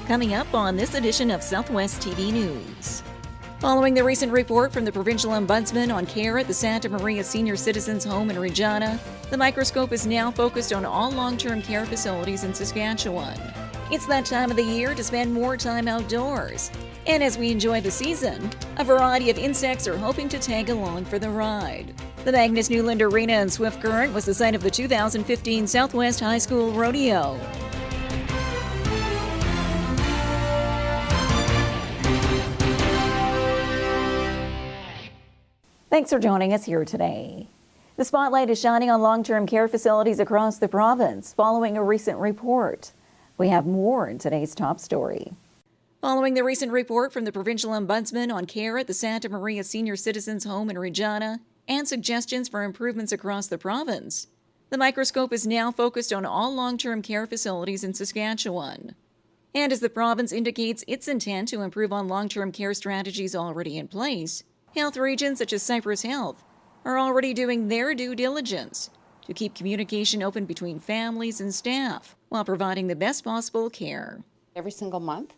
Coming up on this edition of Southwest TV News. Following the recent report from the Provincial Ombudsman on care at the Santa Maria Senior Citizens Home in Regina, the microscope is now focused on all long-term care facilities in Saskatchewan. It's that time of the year to spend more time outdoors. And as we enjoy the season, a variety of insects are hoping to tag along for the ride. The Magnus Newland Arena in Swift Current was the site of the 2015 Southwest High School Rodeo. Thanks for joining us here today. The spotlight is shining on long-term care facilities across the province following a recent report. We have more in today's top story. Following the recent report from the Provincial Ombudsman on care at the Santa Maria Senior Citizens Home in Regina and suggestions for improvements across the province, the microscope is now focused on all long-term care facilities in Saskatchewan. And as the province indicates its intent to improve on long-term care strategies already in place, health regions such as Cypress Health are already doing their due diligence to keep communication open between families and staff while providing the best possible care. Every single month,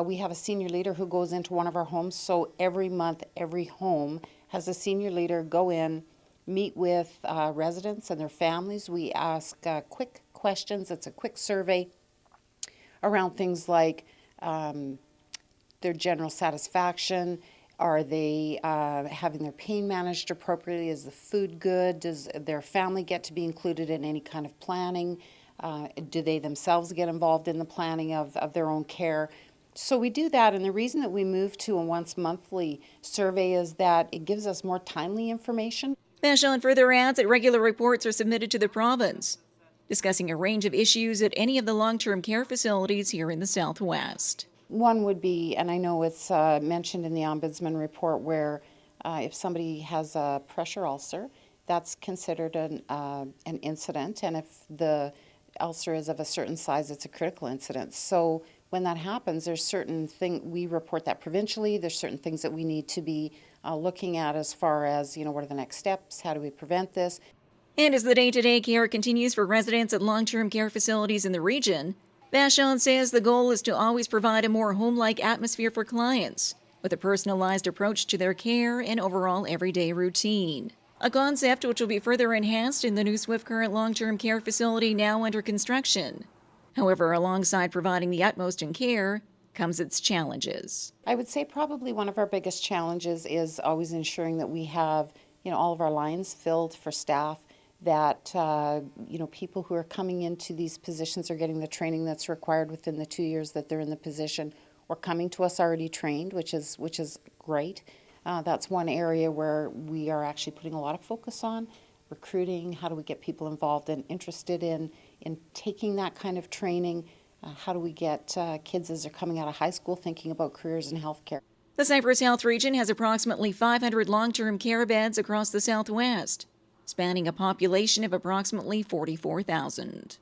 we have a senior leader who goes into one of our homes. So every month, every home has a senior leader go in, meet with residents and their families. We ask quick questions. It's a quick survey around things like their general satisfaction. Are they having their pain managed appropriately? Is the food good? Does their family get to be included in any kind of planning? Do they themselves get involved in the planning of their own care? So we do that, and the reason that we move to a once monthly survey is that it gives us more timely information. Vachon further adds that regular reports are submitted to the province, discussing a range of issues at any of the long-term care facilities here in the Southwest. One would be, and I know it's mentioned in the Ombudsman report, where if somebody has a pressure ulcer, that's considered an incident, and if the ulcer is of a certain size, it's a critical incident. So when that happens, there's certain things, we report that provincially, there's certain things that we need to be looking at as far as, what are the next steps, how do we prevent this? And as the day-to-day care continues for residents at long-term care facilities in the region, Vachon says the goal is to always provide a more home-like atmosphere for clients, with a personalized approach to their care and overall everyday routine. A concept which will be further enhanced in the new Swift Current long-term care facility now under construction. However, alongside providing the utmost in care comes its challenges. I would say probably one of our biggest challenges is always ensuring that we have, all of our lines filled for staff, that people who are coming into these positions are getting the training that's required within the 2 years that they're in the position, or coming to us already trained, which is great. That's one area where we are actually putting a lot of focus on recruiting. How do we get people involved and interested in taking that kind of training? How do we get kids as they're coming out of high school thinking about careers in healthcare? The Cypress Health region has approximately 500 long-term care beds across the Southwest, spanning a population of approximately 44,000.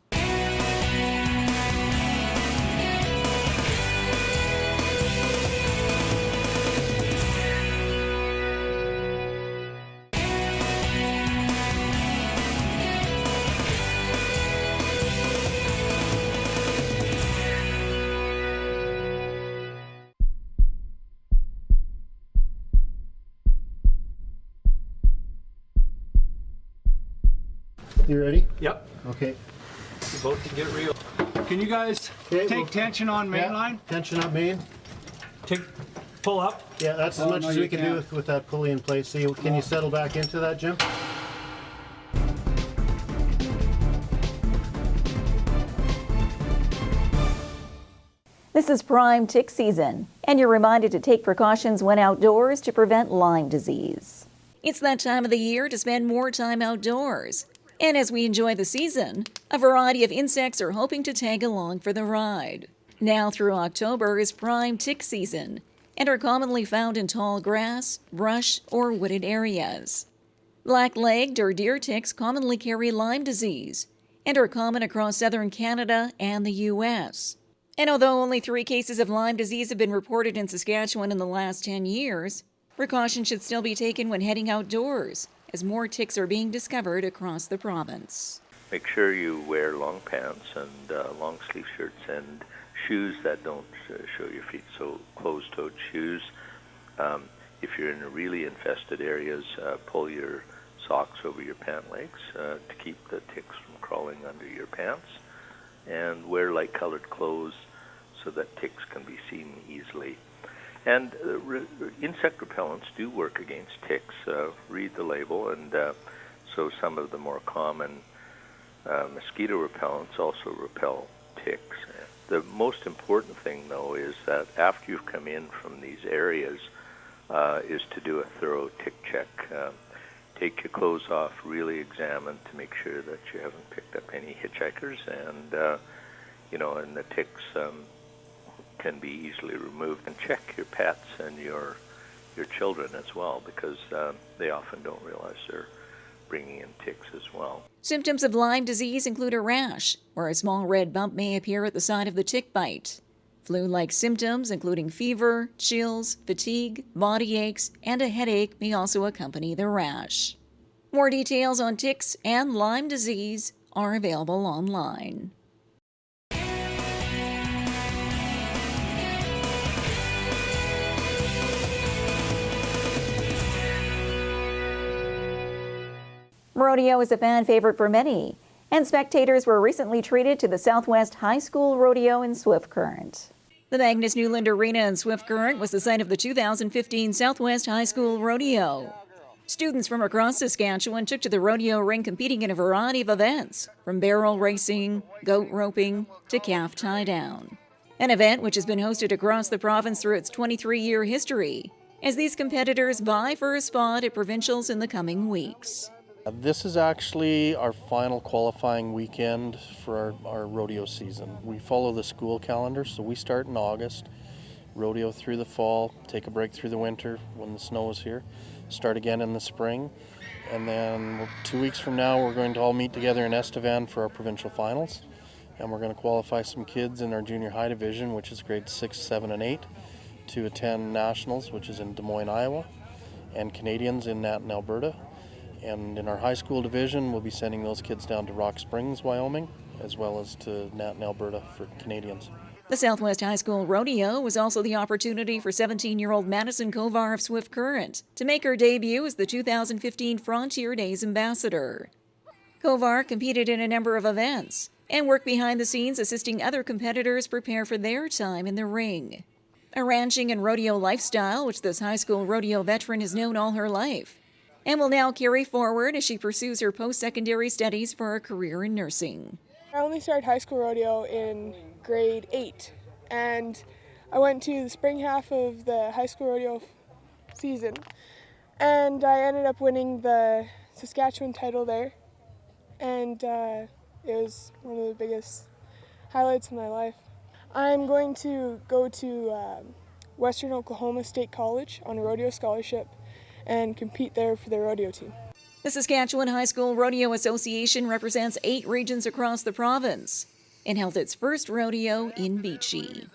You ready? Yep. Okay. The boat can get real. Can you guys take tension on main line? Tension on main. Pull up. Yeah, that's as much as we can do with that pulley in place. See, can you settle back into that, Jim? This is prime tick season, and you're reminded to take precautions when outdoors to prevent Lyme disease. It's that time of the year to spend more time outdoors. And as we enjoy the season, a variety of insects are hoping to tag along for the ride. Now through October is prime tick season and are commonly found in tall grass, brush, or wooded areas. Black-legged or deer ticks commonly carry Lyme disease and are common across southern Canada and the U.S. And although only 3 cases of Lyme disease have been reported in Saskatchewan in the last 10 years, precaution should still be taken when heading outdoors, as more ticks are being discovered across the province. Make sure you wear long pants and long sleeve shirts and shoes that don't show your feet, so closed-toed shoes. If you're in really infested areas, pull your socks over your pant legs to keep the ticks from crawling under your pants, and wear light-colored clothes so that ticks can be seen easily. And insect repellents do work against ticks. Read the label, and so some of the more common mosquito repellents also repel ticks. The most important thing, though, is that after you've come in from these areas, is to do a thorough tick check. Take your clothes off, really examine to make sure that you haven't picked up any hitchhikers, and and the ticks can be easily removed. And check your pets and your children as well, because they often don't realize they're bringing in ticks as well. Symptoms of Lyme disease include a rash, where a small red bump may appear at the site of the tick bite. Flu-like symptoms, including fever, chills, fatigue, body aches, and a headache, may also accompany the rash. More details on ticks and Lyme disease are available online. Rodeo is a fan favorite for many, and spectators were recently treated to the Southwest High School Rodeo in Swift Current. The Magnus Newland Arena in Swift Current was the site of the 2015 Southwest High School Rodeo. Students from across Saskatchewan took to the rodeo ring competing in a variety of events, from barrel racing, goat roping, to calf tie-down. An event which has been hosted across the province through its 23-year history, as these competitors vie for a spot at provincials in the coming weeks. This is actually our final qualifying weekend for our rodeo season. We follow the school calendar, so we start in August, rodeo through the fall, take a break through the winter when the snow is here, start again in the spring, and then 2 weeks from now we're going to all meet together in Estevan for our provincial finals, and we're going to qualify some kids in our junior high division, which is grades 6, 7, and 8, to attend nationals, which is in Des Moines, Iowa, and Canadians in Nanton, Alberta. And in our high school division, we'll be sending those kids down to Rock Springs, Wyoming, as well as to Nanton, Alberta for Canadians. The Southwest High School Rodeo was also the opportunity for 17-year-old Madison Kovar of Swift Current to make her debut as the 2015 Frontier Days ambassador. Kovar competed in a number of events and worked behind the scenes assisting other competitors prepare for their time in the ring. A ranching and rodeo lifestyle which this high school rodeo veteran has known all her life, and will now carry forward as she pursues her post-secondary studies for a career in nursing. I only started high school rodeo in grade 8, and I went to the spring half of the high school rodeo season, and I ended up winning the Saskatchewan title there, and it was one of the biggest highlights of my life. I'm going to go to Western Oklahoma State College on a rodeo scholarship and compete there for the rodeo team. The Saskatchewan High School Rodeo Association represents 8 regions across the province and held its first rodeo in Beachy.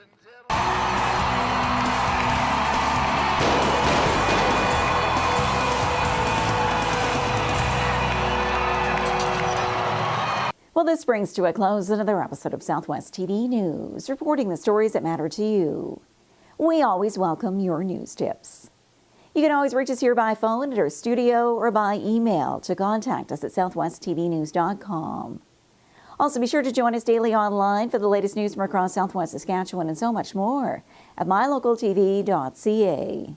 Well, this brings to a close another episode of Southwest TV News, reporting the stories that matter to you. We always welcome your news tips. You can always reach us here by phone at our studio or by email to contact us at southwesttvnews.com. Also, be sure to join us daily online for the latest news from across Southwest Saskatchewan and so much more at MyLocalTV.ca. And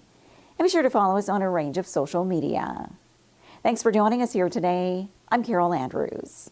be sure to follow us on a range of social media. Thanks for joining us here today. I'm Carol Andrews.